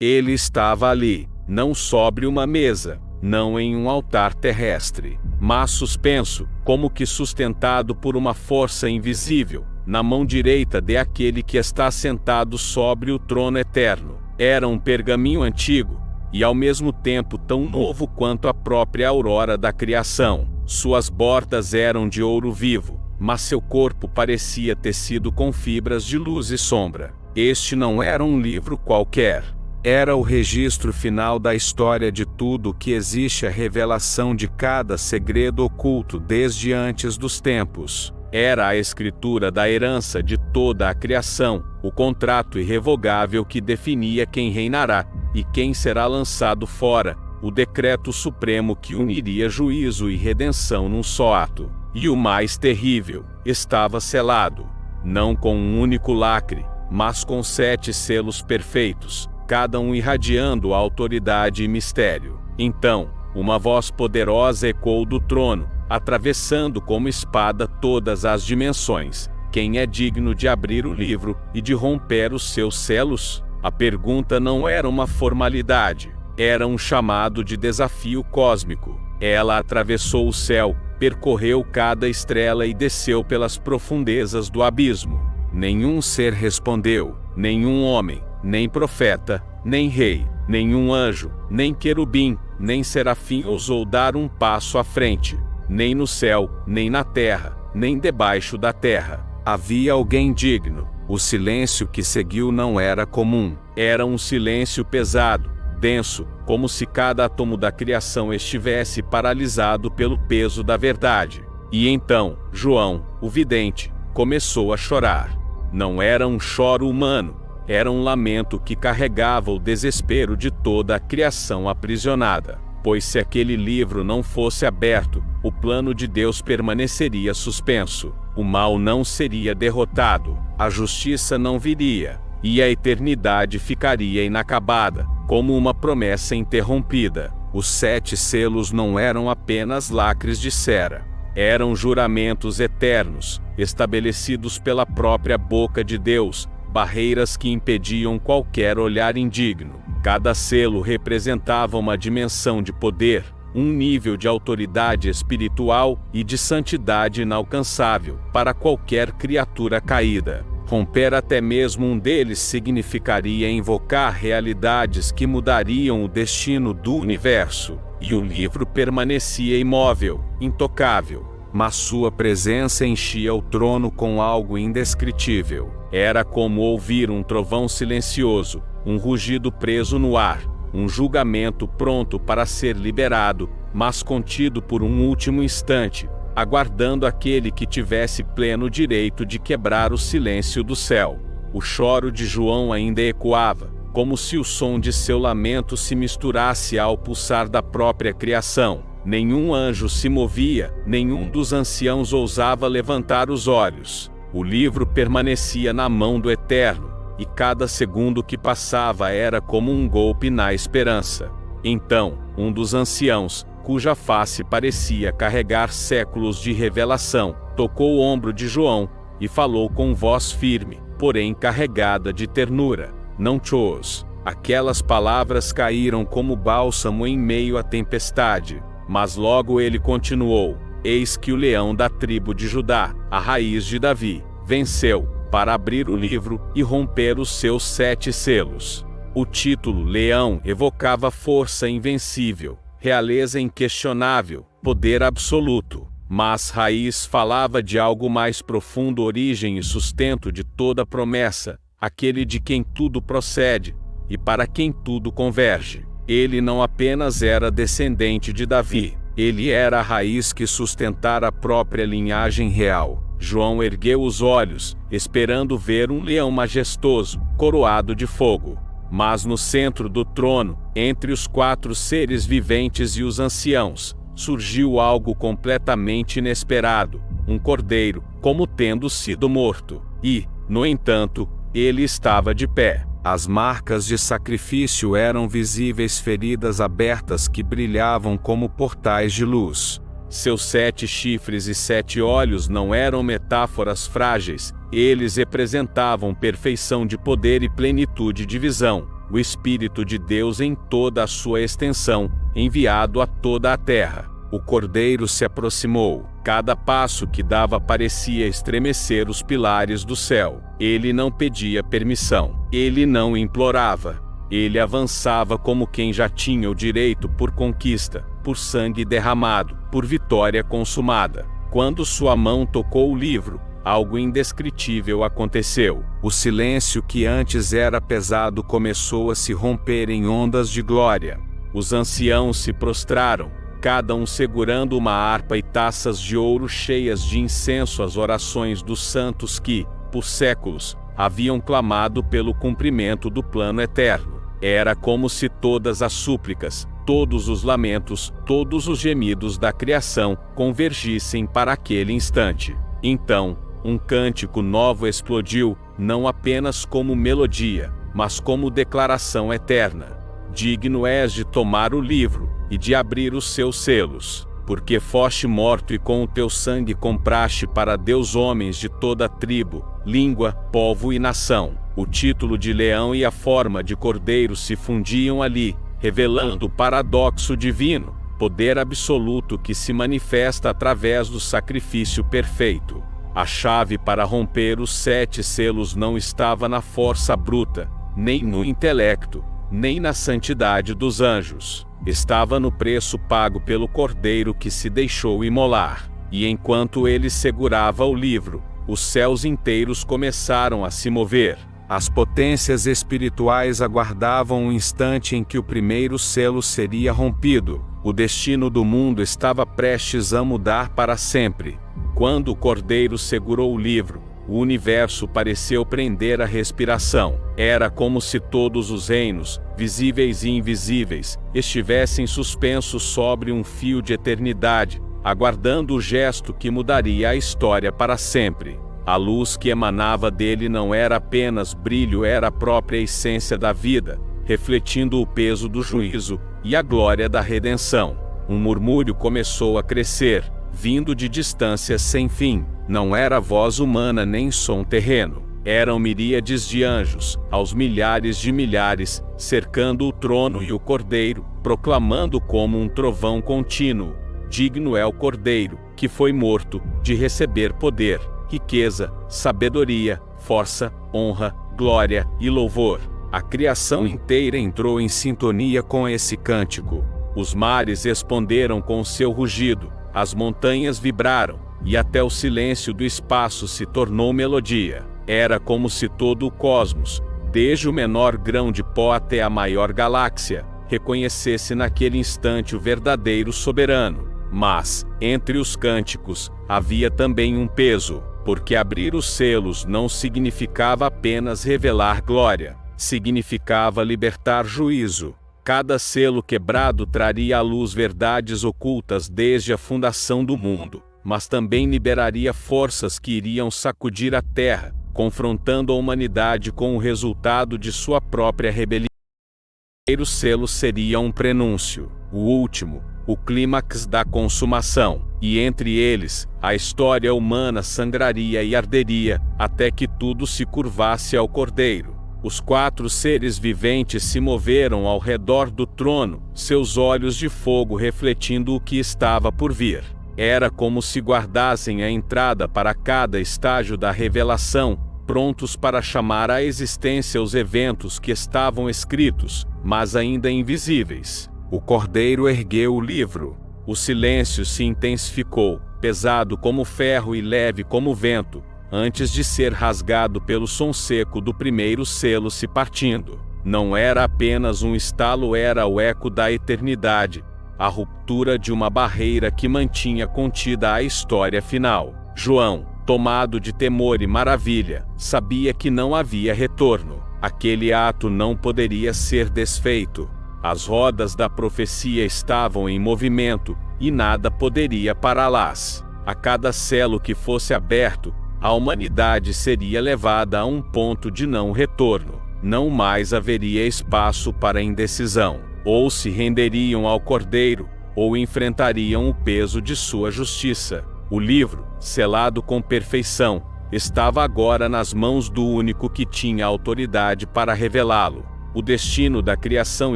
Ele estava ali, não sobre uma mesa, não em um altar terrestre, mas suspenso, como que sustentado por uma força invisível, na mão direita de aquele que está sentado sobre o trono eterno. Era um pergaminho antigo, e ao mesmo tempo tão novo quanto a própria aurora da criação. Suas bordas eram de ouro vivo, mas seu corpo parecia tecido com fibras de luz e sombra. Este não era um livro qualquer. Era o registro final da história de tudo o que existe, a revelação de cada segredo oculto desde antes dos tempos. Era a escritura da herança de toda a criação, o contrato irrevogável que definia quem reinará e quem será lançado fora, o decreto supremo que uniria juízo e redenção num só ato. E o mais terrível, estava selado, não com um único lacre, mas com 7 selos perfeitos, cada um irradiando autoridade e mistério. Então, uma voz poderosa ecoou do trono, atravessando como espada todas as dimensões. Quem é digno de abrir o livro e de romper os seus selos? A pergunta não era uma formalidade, era um chamado de desafio cósmico. Ela atravessou o céu, percorreu cada estrela e desceu pelas profundezas do abismo. Nenhum ser respondeu, nenhum homem, nem profeta, nem rei, nenhum anjo, nem querubim, nem serafim ousou dar um passo à frente, nem no céu, nem na terra, nem debaixo da terra. Havia alguém digno. O silêncio que seguiu não era comum. Era um silêncio pesado, denso, como se cada átomo da criação estivesse paralisado pelo peso da verdade. E então, João, o vidente, começou a chorar. Não era um choro humano, era um lamento que carregava o desespero de toda a criação aprisionada. Pois se aquele livro não fosse aberto, o plano de Deus permaneceria suspenso. O mal não seria derrotado, a justiça não viria, e a eternidade ficaria inacabada, como uma promessa interrompida. Os 7 selos não eram apenas lacres de cera. Eram juramentos eternos, estabelecidos pela própria boca de Deus, barreiras que impediam qualquer olhar indigno. Cada selo representava uma dimensão de poder, um nível de autoridade espiritual e de santidade inalcançável para qualquer criatura caída. Romper até mesmo um deles significaria invocar realidades que mudariam o destino do universo. E o livro permanecia imóvel, intocável, mas sua presença enchia o trono com algo indescritível. Era como ouvir um trovão silencioso, um rugido preso no ar, um julgamento pronto para ser liberado, mas contido por um último instante, aguardando aquele que tivesse pleno direito de quebrar o silêncio do céu. O choro de João ainda ecoava, como se o som de seu lamento se misturasse ao pulsar da própria criação. Nenhum anjo se movia, nenhum dos anciãos ousava levantar os olhos. O livro permanecia na mão do Eterno, e cada segundo que passava era como um golpe na esperança. Então, um dos anciãos, cuja face parecia carregar séculos de revelação, tocou o ombro de João, e falou com voz firme, porém carregada de ternura. Não chores. Aquelas palavras caíram como bálsamo em meio à tempestade. Mas logo ele continuou: eis que o leão da tribo de Judá, a raiz de Davi, venceu, para abrir o livro e romper os seus 7 selos. O título Leão evocava força invencível, realeza inquestionável, poder absoluto. Mas Raiz falava de algo mais profundo, origem e sustento de toda promessa, aquele de quem tudo procede, e para quem tudo converge. Ele não apenas era descendente de Davi, ele era a raiz que sustentara a própria linhagem real. João ergueu os olhos, esperando ver um leão majestoso, coroado de fogo. Mas no centro do trono, entre os 4 seres viventes e os anciãos, surgiu algo completamente inesperado, um cordeiro, como tendo sido morto. E, no entanto, ele estava de pé. As marcas de sacrifício eram visíveis, feridas abertas que brilhavam como portais de luz. Seus 7 chifres e 7 olhos não eram metáforas frágeis, eles representavam perfeição de poder e plenitude de visão. o Espírito de Deus em toda a sua extensão, enviado a toda a terra. O cordeiro se aproximou. Cada passo que dava parecia estremecer os pilares do céu. Ele não pedia permissão. Ele não implorava. Ele avançava como quem já tinha o direito por conquista, por sangue derramado, por vitória consumada. Quando sua mão tocou o livro, algo indescritível aconteceu. O silêncio que antes era pesado começou a se romper em ondas de glória. Os anciãos se prostraram, cada um segurando uma harpa e taças de ouro cheias de incenso às orações dos santos que, por séculos, haviam clamado pelo cumprimento do plano eterno. Era como se todas as súplicas, todos os lamentos, todos os gemidos da criação convergissem para aquele instante. Então, um cântico novo explodiu, não apenas como melodia, mas como declaração eterna. Digno és de tomar o livro, e de abrir os seus selos, porque foste morto e com o teu sangue compraste para Deus homens de toda tribo, língua, povo e nação. O título de leão e a forma de cordeiro se fundiam ali, revelando o paradoxo divino, poder absoluto que se manifesta através do sacrifício perfeito. A chave para romper os 7 selos não estava na força bruta, nem no intelecto, nem na santidade dos anjos. Estava no preço pago pelo cordeiro que se deixou imolar. E enquanto ele segurava o livro, os céus inteiros começaram a se mover. As potências espirituais aguardavam o instante em que o primeiro selo seria rompido. O destino do mundo estava prestes a mudar para sempre. Quando o cordeiro segurou o livro, o universo pareceu prender a respiração. Era como se todos os reinos, visíveis e invisíveis, estivessem suspensos sobre um fio de eternidade, aguardando o gesto que mudaria a história para sempre. A luz que emanava dele não era apenas brilho, era a própria essência da vida, refletindo o peso do juízo e a glória da redenção. Um murmúrio começou a crescer, vindo de distâncias sem fim. Não era voz humana nem som terreno. Eram miríades de anjos, aos milhares de milhares, cercando o trono e o cordeiro, proclamando como um trovão contínuo: digno é o cordeiro, que foi morto, de receber poder, riqueza, sabedoria, força, honra, glória e louvor. A criação inteira entrou em sintonia com esse cântico. Os mares responderam com seu rugido, as montanhas vibraram, e até o silêncio do espaço se tornou melodia. Era como se todo o cosmos, desde o menor grão de pó até a maior galáxia, reconhecesse naquele instante o verdadeiro soberano. Mas, entre os cânticos, havia também um peso, porque abrir os selos não significava apenas revelar glória, significava libertar juízo. Cada selo quebrado traria à luz verdades ocultas desde a fundação do mundo, mas também liberaria forças que iriam sacudir a terra, confrontando a humanidade com o resultado de sua própria rebelião. O primeiro selo seria um prenúncio, o último, o clímax da consumação, e entre eles, a história humana sangraria e arderia, até que tudo se curvasse ao Cordeiro. Os 4 seres viventes se moveram ao redor do trono, seus olhos de fogo refletindo o que estava por vir. Era como se guardassem a entrada para cada estágio da revelação, prontos para chamar à existência os eventos que estavam escritos, mas ainda invisíveis. O cordeiro ergueu o livro. O silêncio se intensificou, pesado como ferro e leve como vento, antes de ser rasgado pelo som seco do primeiro selo se partindo. Não era apenas um estalo, era o eco da eternidade, a ruptura de uma barreira que mantinha contida a história final. João, tomado de temor e maravilha, sabia que não havia retorno. Aquele ato não poderia ser desfeito. As rodas da profecia estavam em movimento, e nada poderia pará-las. A cada selo que fosse aberto, a humanidade seria levada a um ponto de não retorno. Não mais haveria espaço para indecisão. Ou se renderiam ao Cordeiro, ou enfrentariam o peso de sua justiça. O livro, selado com perfeição, estava agora nas mãos do único que tinha autoridade para revelá-lo. O destino da criação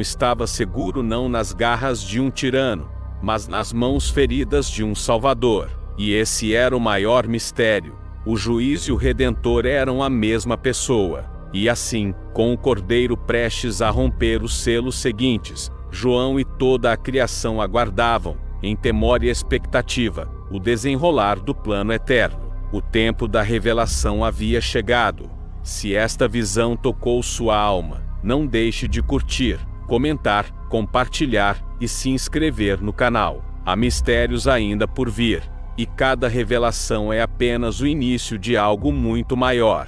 estava seguro não nas garras de um tirano, mas nas mãos feridas de um Salvador. E esse era o maior mistério. O juiz e o Redentor eram a mesma pessoa. E assim, com o Cordeiro prestes a romper os selos seguintes, João e toda a criação aguardavam, em temor e expectativa, o desenrolar do plano eterno. O tempo da revelação havia chegado. Se esta visão tocou sua alma, não deixe de curtir, comentar, compartilhar e se inscrever no canal. Há mistérios ainda por vir, e cada revelação é apenas o início de algo muito maior.